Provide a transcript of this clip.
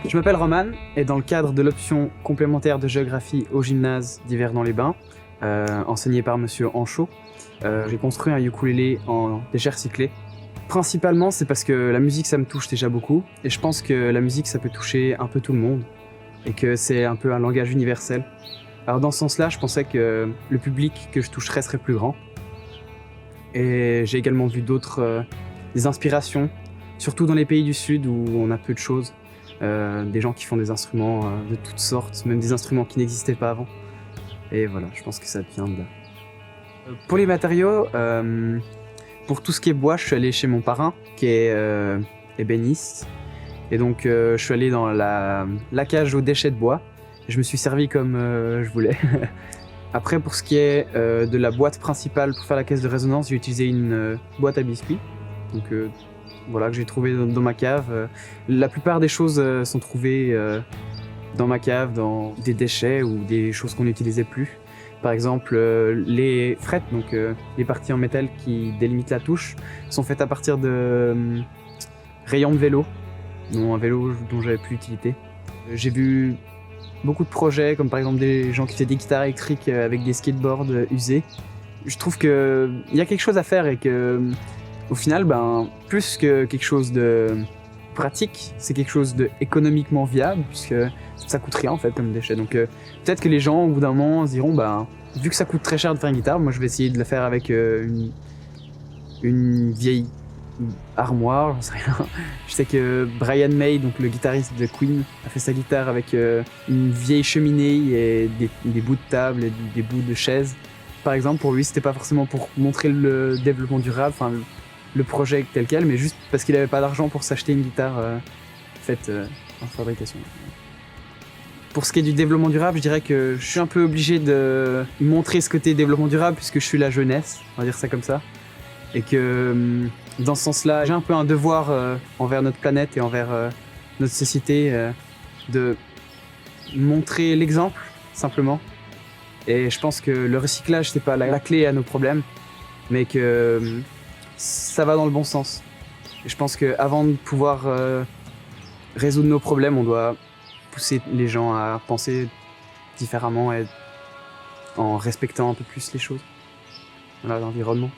Je m'appelle Roman et dans le cadre de l'option complémentaire de géographie au gymnase d'Yverdon-les-Bains, enseigné par Monsieur Anchaud, j'ai construit un ukulélé en déchets recyclés. Principalement, c'est parce que la musique, ça me touche déjà beaucoup et je pense que la musique, ça peut toucher un peu tout le monde et que c'est un peu un langage universel. Alors dans ce sens-là, je pensais que le public que je toucherais serait plus grand. Et j'ai également vu d'autres des inspirations, surtout dans les pays du Sud où on a peu de choses. Des gens qui font des instruments de toutes sortes, même des instruments qui n'existaient pas avant. Et voilà, je pense que ça vient de là. Pour les matériaux, pour tout ce qui est bois, je suis allé chez mon parrain, qui est ébéniste. Et donc, je suis allé dans la cage aux déchets de bois. Je me suis servi comme je voulais. Après, pour ce qui est de la boîte principale pour faire la caisse de résonance, j'ai utilisé une boîte à biscuits. Donc, voilà, que j'ai trouvé dans ma cave. La plupart des choses sont trouvées dans ma cave, dans des déchets ou des choses qu'on n'utilisait plus. Par exemple, les frettes, donc les parties en métal qui délimitent la touche, sont faites à partir de rayons de vélo, un vélo dont j'avais plus l'utilité. J'ai vu beaucoup de projets, comme par exemple des gens qui faisaient des guitares électriques avec des skateboards usés. Je trouve qu'il y a quelque chose à faire et que au final, plus que quelque chose de pratique, c'est quelque chose de économiquement viable, puisque ça coûte rien en fait comme déchet. Donc peut-être que les gens au bout d'un moment se diront, vu que ça coûte très cher de faire une guitare, moi je vais essayer de la faire avec une vieille armoire, j'en sais rien. Je sais que Brian May, donc le guitariste de Queen, a fait sa guitare avec une vieille cheminée et des bouts de table et des bouts de chaises. Par exemple, pour lui, c'était pas forcément pour montrer le développement durable, le projet tel quel, mais juste parce qu'il n'avait pas d'argent pour s'acheter une guitare faite en fabrication. Pour ce qui est du développement durable, je dirais que je suis un peu obligé de montrer ce côté développement durable puisque je suis la jeunesse, on va dire ça comme ça. Et que dans ce sens-là, j'ai un peu un devoir envers notre planète et envers notre société de montrer l'exemple, simplement. Et je pense que le recyclage, c'est pas la clé à nos problèmes, mais que ça va dans le bon sens. Et je pense qu'avant de pouvoir résoudre nos problèmes, on doit pousser les gens à penser différemment et en respectant un peu plus les choses. Voilà, l'environnement.